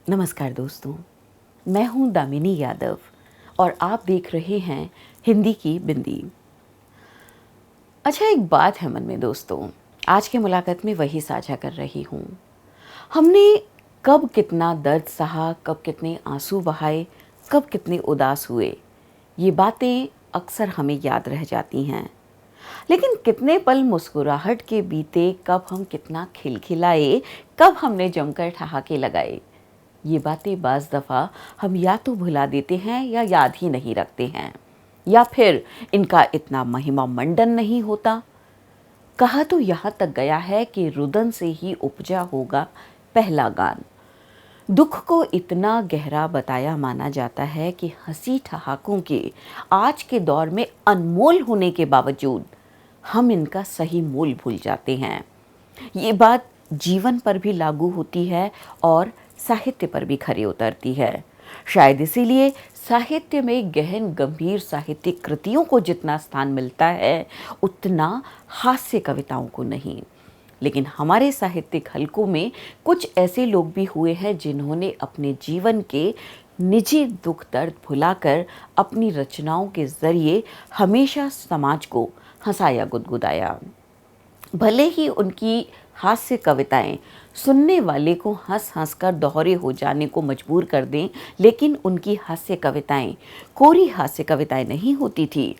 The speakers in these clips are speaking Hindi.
नमस्कार दोस्तों, मैं हूं दामिनी यादव और आप देख रहे हैं हिंदी की बिंदी। अच्छा, एक बात है मन में दोस्तों, आज की मुलाकात में वही साझा कर रही हूं। हमने कब कितना दर्द सहा, कब कितने आंसू बहाए, कब कितने उदास हुए, ये बातें अक्सर हमें याद रह जाती हैं। लेकिन कितने पल मुस्कुराहट के बीते, कब हम कितना खिलखिलाए, कब हमने जमकर ठहाके लगाए, ये बातें बाज़ दफ़ा हम या तो भुला देते हैं या याद ही नहीं रखते हैं, या फिर इनका इतना महिमा मंडन नहीं होता। कहा तो यहाँ तक गया है कि रुदन से ही उपजा होगा पहला गान। दुख को इतना गहरा बताया माना जाता है कि हंसी ठहाकों के आज के दौर में अनमोल होने के बावजूद हम इनका सही मोल भूल जाते हैं। ये बात जीवन पर भी लागू होती है और साहित्य पर भी खरी उतरती है। शायद इसीलिए साहित्य में गहन गंभीर साहित्यिक कृतियों को जितना स्थान मिलता है, उतना हास्य कविताओं को नहीं। लेकिन हमारे साहित्यिक हलकों में कुछ ऐसे लोग भी हुए हैं जिन्होंने अपने जीवन के निजी दुख दर्द भुलाकर अपनी रचनाओं के जरिए हमेशा समाज को हंसाया गुदगुदाया। भले ही उनकी हास्य कविताएं सुनने वाले को हंस हंस कर दोहरे हो जाने को मजबूर कर दें, लेकिन उनकी हास्य कविताएं कोरी हास्य कविताएं नहीं होती थी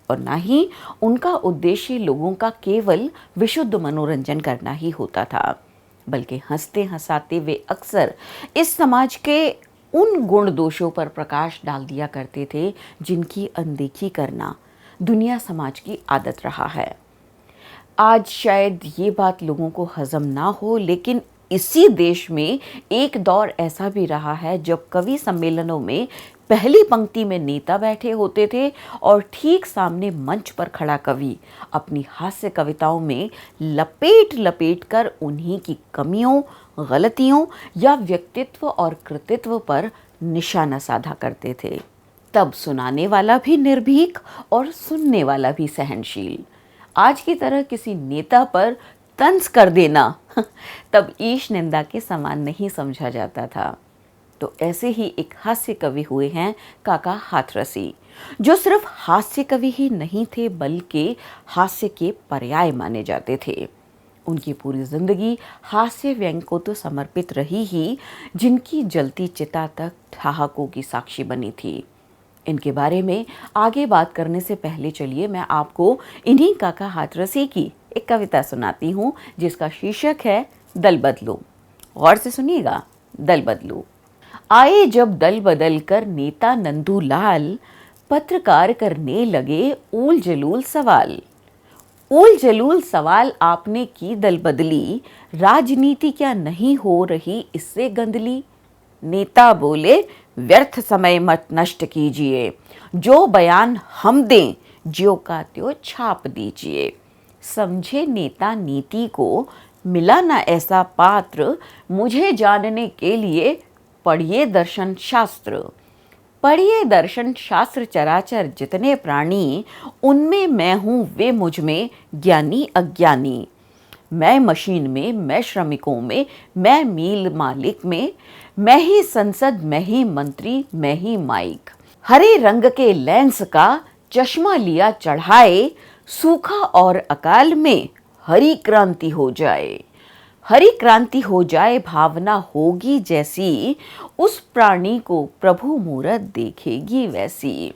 और ना ही उनका उद्देश्य लोगों का केवल विशुद्ध मनोरंजन करना ही होता था, बल्कि हंसते हंसाते वे अक्सर इस समाज के उन गुण दोषों पर प्रकाश डाल दिया करते थे जिनकी अनदेखी करना दुनिया समाज की आदत रहा है। आज शायद ये बात लोगों को हजम ना हो, लेकिन इसी देश में एक दौर ऐसा भी रहा है जब कवि सम्मेलनों में पहली पंक्ति में नेता बैठे होते थे और ठीक सामने मंच पर खड़ा कवि अपनी हास्य कविताओं में लपेट लपेट कर उन्हीं की कमियों, गलतियों या व्यक्तित्व और कृतित्व पर निशाना साधा करते थे। तब सुनाने वाला भी निर्भीक और सुनने वाला भी सहनशील। आज की तरह किसी नेता पर तंज कर देना तब ईश निंदा के समान नहीं समझा जाता था। तो ऐसे ही एक हास्य कवि हुए हैं काका हाथरसी, जो सिर्फ हास्य कवि ही नहीं थे बल्कि हास्य के पर्याय माने जाते थे। उनकी पूरी जिंदगी हास्य व्यंग को तो समर्पित रही ही, जिनकी जलती चिता तक ठहाकों की साक्षी बनी थी। इनके बारे में आगे बात करने से पहले चलिए मैं आपको इन्हीं काका हाथरसी की एक कविता सुनाती हूँ, जिसका शीर्षक है दल बदलो। गौर से सुनिएगा। दल बदलो। आए जब दल बदल कर नेता नंदू लाल, पत्रकार करने लगे ऊल जलूल सवाल। ऊल जलूल सवाल आपने की दल बदली, राजनीति क्या नहीं हो रही इससे गंदली। नेता बोले व्यर्थ समय मत नष्ट कीजिए, जो बयान हम दें ज्यों का त्यों छाप दीजिए। समझे नेता नीति को, मिला ना ऐसा पात्र, मुझे जानने के लिए पढ़िए दर्शन शास्त्र। पढ़िए दर्शन शास्त्र, चराचर जितने प्राणी, उनमें मैं हूँ वे मुझ में ज्ञानी अज्ञानी। मैं मशीन में, मैं श्रमिकों में, मैं मील मालिक में, मैं ही संसद, मैं ही मंत्री, मैं ही माइक। हरे रंग के लेंस का चश्मा लिया चढ़ाए, सूखा और अकाल में हरी क्रांति हो जाए। हरी क्रांति हो जाए, भावना होगी जैसी, उस प्राणी को प्रभु मूरत देखेगी वैसी।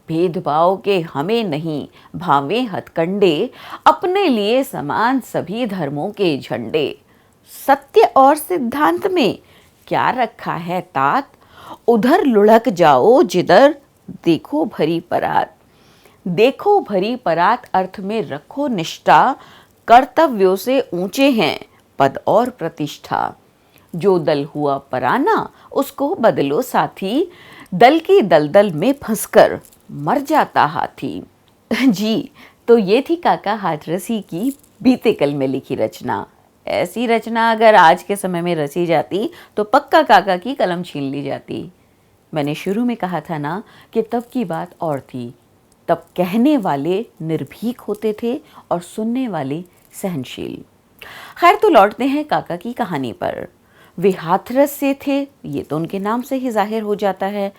भेदभाव के हमें नहीं भावे हथकंडे, अपने लिए समान सभी धर्मों के झंडे। सत्य और सिद्धांत में क्या रखा है तात, उधर लुढ़क जाओ जिधर देखो भरी परात। देखो भरी परात अर्थ में रखो निष्ठा, कर्तव्यों से ऊंचे हैं पद और प्रतिष्ठा। जो दल हुआ पराना उसको बदलो साथी, दल की दलदल में फंसकर मर जाता हाथी। जी, तो ये थी काका हाथरसी की बीते कल में लिखी रचना। ऐसी रचना अगर आज के समय में रची जाती तो पक्का काका की कलम छीन ली जाती। मैंने शुरू में कहा था ना कि तब की बात और थी। तब कहने वाले निर्भीक होते थे और सुनने वाले सहनशील। खैर, तो लौटते हैं काका की कहानी पर। वे हाथरस से थे, ये तो उनके नाम से ही जाहिर हो जाता है।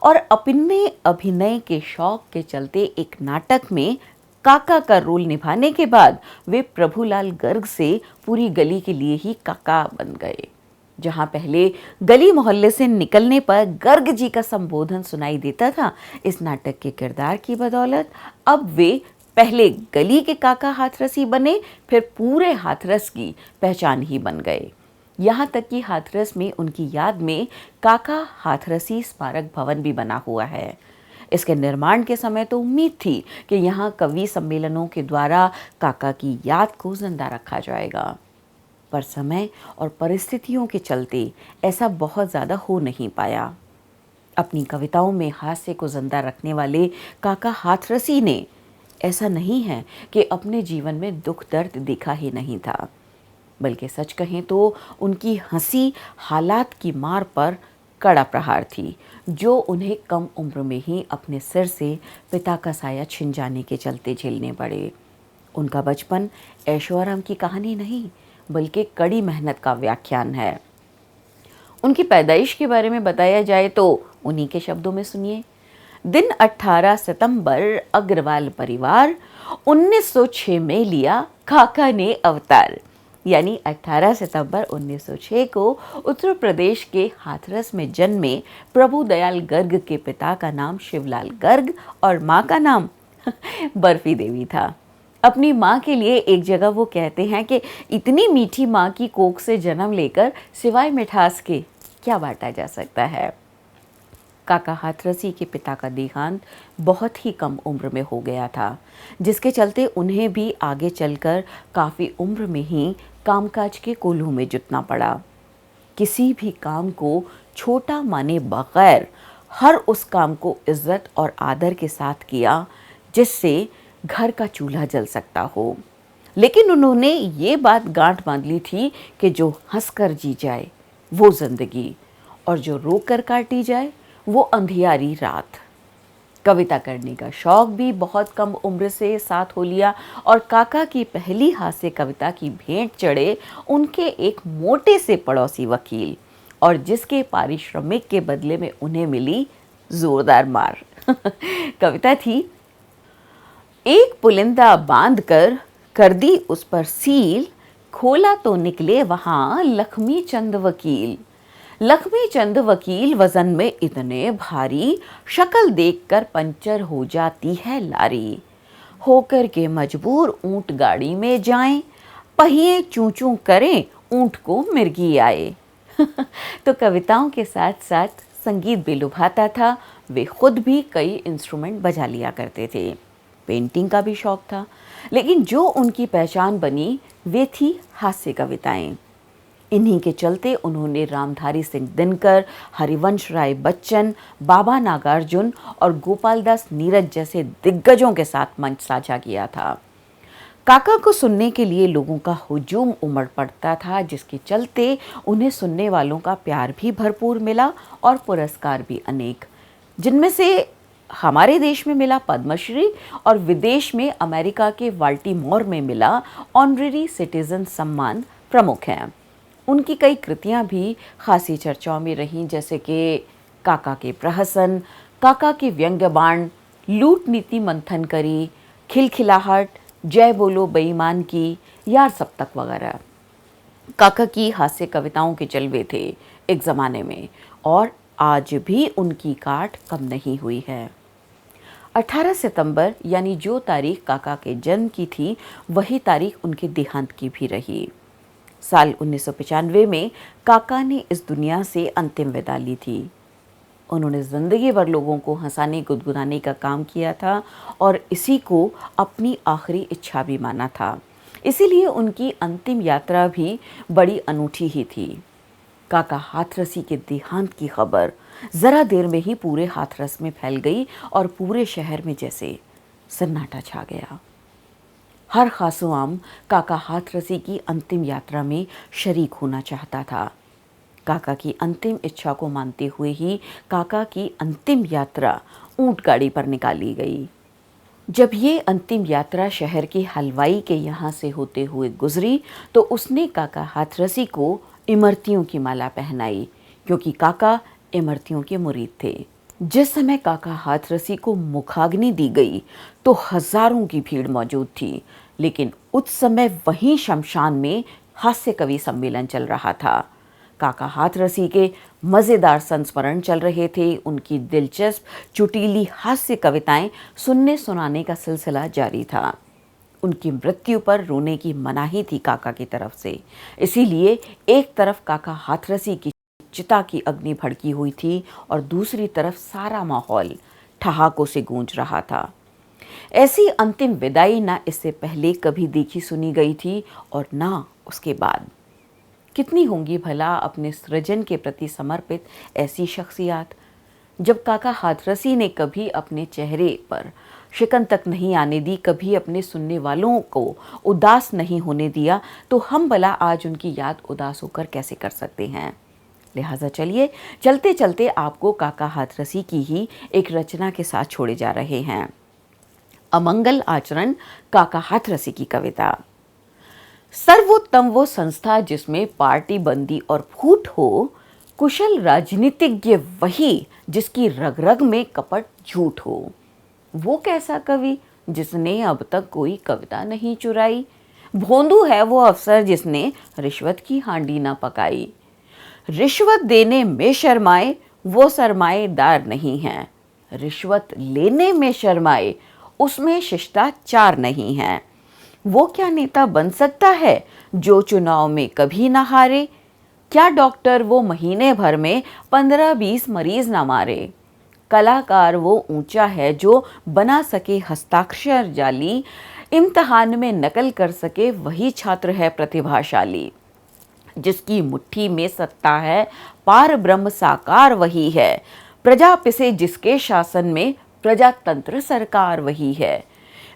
और अपने अभिनय के शौक के चलते एक नाटक में काका का रोल निभाने के बाद वे प्रभुलाल गर्ग से पूरी गली के लिए ही काका बन गए। जहां पहले गली मोहल्ले से निकलने पर गर्ग जी का संबोधन सुनाई देता था, इस नाटक के किरदार की बदौलत अब वे पहले गली के काका हाथरसी बने, फिर पूरे हाथरस की पहचान ही बन गए। यहाँ तक कि हाथरस में उनकी याद में काका हाथरसी स्मारक भवन भी बना हुआ है। इसके निर्माण के समय तो उम्मीद थी कि यहाँ कवि सम्मेलनों के द्वारा काका की याद को जिंदा रखा जाएगा, पर समय और परिस्थितियों के चलते ऐसा बहुत ज़्यादा हो नहीं पाया। अपनी कविताओं में हास्य को जिंदा रखने वाले काका हाथरसी ने ऐसा नहीं है कि अपने जीवन में दुख दर्द देखा ही नहीं था, बल्कि सच कहें तो उनकी हंसी हालात की मार पर कड़ा प्रहार थी, जो उन्हें कम उम्र में ही अपने सिर से पिता का साया छिन जाने के चलते झेलने पड़े। उनका बचपन ऐशो आराम की कहानी नहीं, बल्कि कड़ी मेहनत का व्याख्यान है। उनकी पैदाइश के बारे में बताया जाए तो उन्हीं के शब्दों में सुनिए। दिन 18 सितंबर, अग्रवाल परिवार, 1906 में लिया काका ने अवतार। यानी 18 सितंबर 1906 को उत्तर प्रदेश के हाथरस में जन्मे प्रभु दयाल गर्ग के पिता का नाम शिवलाल गर्ग और माँ का नाम बर्फी देवी था। अपनी माँ के लिए एक जगह वो कहते हैं कि इतनी मीठी माँ की कोख से जन्म लेकर सिवाय मिठास के क्या बांटा जा सकता है। काका हाथरसी के पिता का देहांत बहुत ही कम उम्र में हो गया था, जिसके चलते उन्हें भी आगे चलकर काफ़ी उम्र में ही कामकाज के कोल्हू में जुटना पड़ा। किसी भी काम को छोटा माने बगैर हर उस काम को इज्जत और आदर के साथ किया जिससे घर का चूल्हा जल सकता हो। लेकिन उन्होंने ये बात गांठ बांध ली थी कि जो हंसकर जी जाए वो जिंदगी, और जो रोकर काटी जाए वो अंधियारी रात। कविता करने का शौक भी बहुत कम उम्र से साथ हो लिया, और काका की पहली हास्य कविता की भेंट चढ़े उनके एक मोटे से पड़ोसी वकील, और जिसके पारिश्रमिक के बदले में उन्हें मिली जोरदार मार। कविता थी, एक पुलिंदा बांध कर दी उस पर सील, खोला तो निकले वहां लक्ष्मी चंद वकील। लक्ष्मी चंद वकील वजन में इतने भारी, शक्ल देखकर पंचर हो जाती है लारी। होकर के मजबूर ऊंट गाड़ी में जाएं, पहिए चूं चूं करें, ऊंट को मिर्गी आए। तो कविताओं के साथ साथ संगीत भी लुभाता था। वे खुद भी कई इंस्ट्रूमेंट बजा लिया करते थे। पेंटिंग का भी शौक था, लेकिन जो उनकी पहचान बनी वे थी हास्य कविताएं। इन्हीं के चलते उन्होंने रामधारी सिंह दिनकर, हरिवंश राय बच्चन, बाबा नागार्जुन और गोपाल दास नीरज जैसे दिग्गजों के साथ मंच साझा किया था। काका को सुनने के लिए लोगों का हुजूम उमड़ पड़ता था, जिसके चलते उन्हें सुनने वालों का प्यार भी भरपूर मिला और पुरस्कार भी अनेक, जिनमें से हमारे देश में मिला पद्मश्री और विदेश में अमेरिका के बाल्टीमोर में मिला ऑनरेरी सिटीजन सम्मान प्रमुख हैं। उनकी कई कृतियां भी खासी चर्चाओं में रहीं, जैसे कि काका के प्रहसन, काका के व्यंग्य बाण, लूट नीति मंथन करी, खिलखिलाहट, जय बोलो बेईमान की, यार सप्तक वगैरह। काका की हास्य कविताओं के जलवे थे एक ज़माने में, और आज भी उनकी काट कम नहीं हुई है। 18 सितंबर यानी जो तारीख काका के जन्म की थी, वही तारीख उनके देहांत की भी रही। साल 1995 में काका ने इस दुनिया से अंतिम विदा ली थी। उन्होंने ज़िंदगी भर लोगों को हंसाने गुदगुदाने का काम किया था और इसी को अपनी आखिरी इच्छा भी माना था। इसीलिए उनकी अंतिम यात्रा भी बड़ी अनूठी ही थी। काका हाथरसी के देहांत की खबर ज़रा देर में ही पूरे हाथरस में फैल गई और पूरे शहर में जैसे सन्नाटा छा गया। हर खासो आम काका हाथरसी की अंतिम यात्रा में शरीक होना चाहता था। काका की अंतिम इच्छा को मानते हुए ही काका की अंतिम यात्रा ऊंट गाड़ी पर निकाली गई। जब ये अंतिम यात्रा शहर के हलवाई के यहाँ से होते हुए गुजरी, तो उसने काका हाथरसी को इमरतियों की माला पहनाई, क्योंकि काका इमरतियों के मुरीद थे। जिस समय काका हाथरसी को मुखाग्नि दी गई तो हजारों की भीड़ मौजूद थी, लेकिन उस समय वहीं शमशान में हास्य कवि सम्मेलन चल रहा था। काका हाथरसी के मज़ेदार संस्मरण चल रहे थे। उनकी दिलचस्प चुटीली हास्य कविताएं सुनने सुनाने का सिलसिला जारी था। उनकी मृत्यु पर रोने की मनाही थी काका की तरफ से। इसीलिए एक तरफ काका हाथरसी की चिता की अग्नि भड़की हुई थी और दूसरी तरफ सारा माहौल ठहाकों से गूंज रहा था। ऐसी अंतिम विदाई ना इससे पहले कभी देखी सुनी गई थी और ना उसके बाद। कितनी होंगी भला अपने सृजन के प्रति समर्पित ऐसी शख्सियात। जब काका हाथरसी ने कभी अपने चेहरे पर शिकन तक नहीं आने दी, कभी अपने सुनने वालों को उदास नहीं होने दिया, तो हम भला आज उनकी याद उदास होकर कैसे कर सकते हैं। लिहाजा चलिए चलते चलते आपको काका हाथरसी की ही एक रचना के साथ छोड़े जा रहे हैं। अमंगल आचरण काका हाथरसी की कविता। सर्वोत्तम वो संस्था जिसमें पार्टी बंदी और फूट हो, कुशल राजनीतिज्ञ वही जिसकी रग रग में कपट झूठ हो। वो कैसा कवि जिसने अब तक कोई कविता नहीं चुराई, भोंदू है वो अफसर जिसने रिश्वत की हांडी ना पकाई। रिश्वत देने में शर्माए वो सरमाएदार नहीं है, रिश्वत लेने में शर्माए उसमें शिष्टाचार नहीं है। वो क्या नेता बन सकता है जो चुनाव में कभी ना हारे, क्या डॉक्टर वो महीने भर में 15-20 मरीज ना मारे। कलाकार वो ऊंचा है जो बना सके हस्ताक्षर जाली, इम्तिहान में नकल कर सके वही छात्र है प्रतिभाशाली। जिसकी मुट्ठी में सत्ता है पार ब्रह्म साकार वही है, प्रजा पिसे जिसके शासन में प्रजातंत्र सरकार वही है।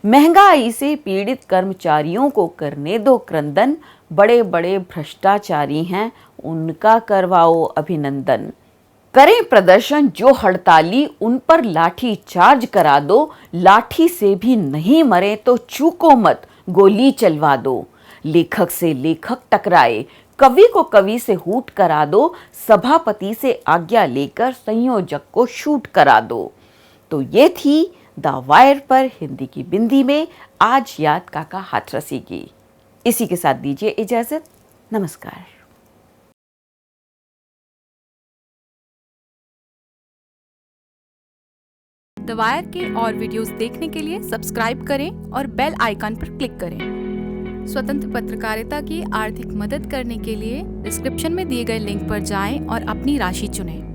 महंगाई से पीड़ित कर्मचारियों को करने दो क्रंदन, बड़े बड़े भ्रष्टाचारी हैं उनका करवाओ अभिनंदन। करें प्रदर्शन जो हड़ताली उन पर लाठी चार्ज करा दो, लाठी से भी नहीं मरे तो चूको मत गोली चलवा दो। लेखक से लेखक टकराए कवि को कवि से हूट करा दो, सभापति से आज्ञा लेकर संयोजक को शूट करा दो। तो ये थी द वायर पर हिंदी की बिंदी में आज याद काका हाथरसी की। इसी के साथ दीजिए इजाजत। नमस्कार। द वायर के और वीडियोस देखने के लिए सब्सक्राइब करें और बेल आइकन पर क्लिक करें। स्वतंत्र पत्रकारिता की आर्थिक मदद करने के लिए डिस्क्रिप्शन में दिए गए लिंक पर जाएं और अपनी राशि चुनें।